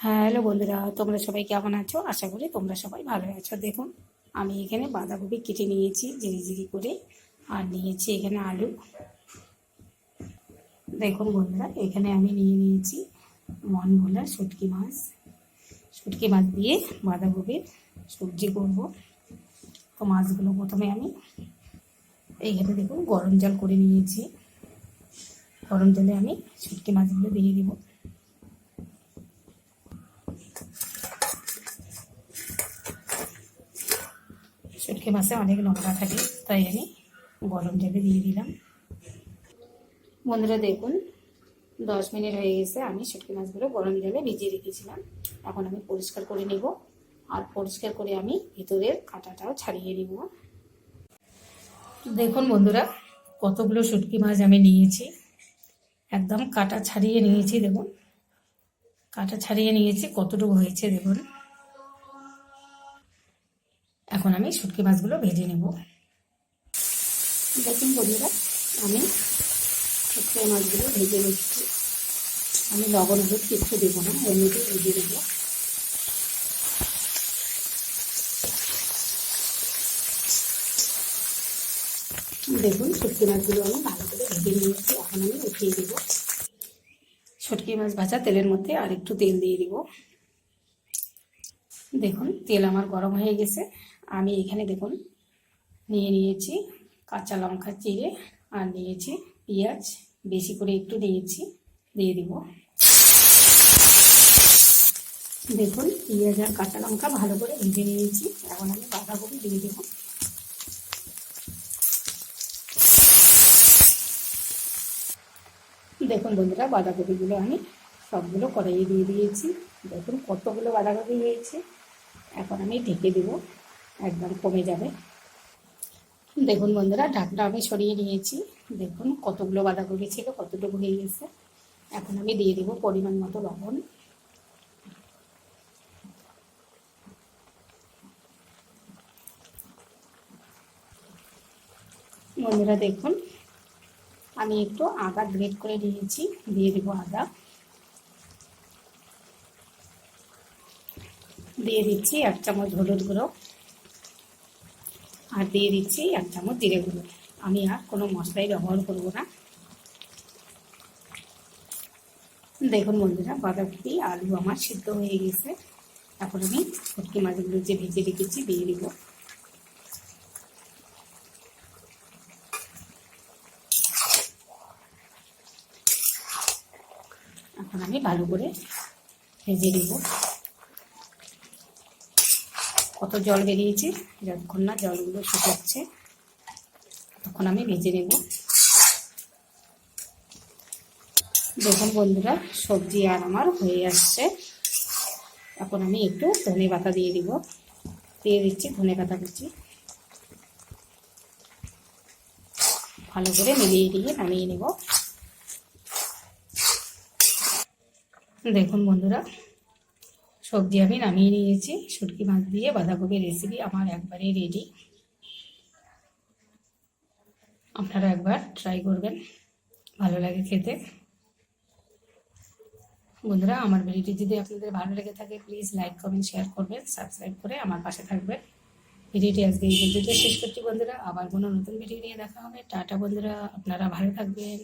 Hello বন্ধুরা, তোমরা সবাই কেমন আছো? আশা করি তোমরা সবাই ভালো আছো। দেখুন, আমি এখানে বাঁধাকপি কেটে নিয়েছি জিরি জিরি করে, আর নিয়েছি এখানে আলু। দেখুন বন্ধুরা, এখানে আমি নিয়ে নিয়েছি মন ভোলা শুটকি মাছ দিয়ে বাঁধাকপির সবজি করব। তো মাছগুলো প্রথমে আমি এইখানে দেখুন গরম জল করে নিয়েছি। গরম জলে আমি শুটকি মাছগুলো দিয়ে দিব। শুটকি মাছে অনেক নোংরা থাকে, তাই আমি গরম জলে দিয়ে দিলাম। বন্ধুরা দেখুন, 10 মিনিট হয়ে গেছে। আমি শুটকি মাছগুলো গরম জলে ভিজিয়ে রেখেছিলাম। এখন আমি পরিষ্কার করে নেব, আর পরিষ্কার করে আমি ভিতরের কাঁটাটাও ছাড়িয়ে নেব। দেখুন বন্ধুরা, কতগুলো শুটকি মাছ আমি নিয়েছি, একদম কাঁটা ছাড়িয়ে নিয়েছি। দেখুন, কাঁটা ছাড়িয়ে নিয়েছি, কতটুকু হয়েছে দেখুন। এখন আমি শুটকি মাছগুলো ভেজে নেব। দেখুন বন্ধুরা, আমি শুটকি মাছগুলো ভেজে নিচ্ছি। আমি লবণ হলুদ কিচ্ছু দেবো না, এমনিতেই ভেজে দেবো। দেখুন, শুটকি মাছগুলো আমি ভালো করে ভেজে নিয়েছি। এখন আমি উঠিয়ে দেবো। শুটকি মাছ ভাজা তেলের মধ্যে আর একটু তেল দিয়ে দিব। দেখুন, তেল আমার গরম হয়ে গেছে। আমি এখানে দেখুন নিয়ে নিয়েছি কাঁচা লঙ্কা চিড়ে, আর নিয়েছি পেঁয়াজ, বেশি করে একটু নিয়েছি, দিয়ে দিব। দেখুন, পেঁয়াজ আর কাঁচা লঙ্কা ভালো করে ভেজে নিয়েছি। এখন আমি বাঁধাকপি দিয়ে দেবো। দেখুন বন্ধুরা, বাঁধাকপিগুলো আমি সবগুলো কড়াইয়ে দিয়ে দিয়েছি। দেখুন কতগুলো বাঁধাকপি হয়েছে। এখন আমি ঢেকে দেব, একদম কমে যাবে। দেখুন বন্ধুরা, ঢাকনা আমি সরিয়ে নিয়েছি। দেখুন কতগুলো বাঁধাকপি ছিল, কতটুকু হয়ে গেছে। এখন আমি দিয়ে দেব পরিমাণ মতো লবণ। বন্ধুরা দেখুন, আমি একটু আদা গ্রেট করে নিয়েছি, দিয়ে দেব আদা। দিয়ে দিচ্ছি 1 চামচ হলুদ গুঁড়ো, আর দিয়ে দিচ্ছি 1 চামচ জিরে গুঁড়ো। আমি আর কোনো মশলাই ব্যবহার করব না। দেখুন বন্ধুরা, বাঁধাকপি আলু আমার সিদ্ধ হয়ে গেছে। এখন আমি শুটকি মাছগুলো যে ভেজে রেখেছি দিয়ে দিব। এখন আমি ভালো করে ভেজে দেব। কত জল বেরিয়েছে, যতক্ষণ না জলগুলো শুকাচ্ছে তখন আমি ভেজে নেব। দেখুন বন্ধুরা, সবজি আর আমার হয়ে আসছে। এখন আমি একটু ধনে পাতা দিয়ে দিব, দিয়ে দিচ্ছি ধনে পাতা কুচি। ভালো করে মিলিয়ে দিয়ে নামিয়ে নেব। দেখুন বন্ধুরা, সবজি আমি নামিয়ে নিয়েছি। শুটকি মাছ দিয়ে বাঁধাকপির রেসিপি আমার একবারে রেডি। আপনারা একবার ট্রাই করবেন, ভালো লাগে খেতে। বন্ধুরা, আমার ভিডিওটি যদি আপনাদের ভালো লেগে থাকে প্লিজ লাইক কমেন্ট শেয়ার করবেন, সাবস্ক্রাইব করে আমার পাশে থাকবেন। ভিডিওটি আজকে এই পর্যন্ত শেষ করছি বন্ধুরা। আবার কোনো নতুন ভিডিও নিয়ে দেখা হবে। টাটা বন্ধুরা, আপনারা ভালো থাকবেন।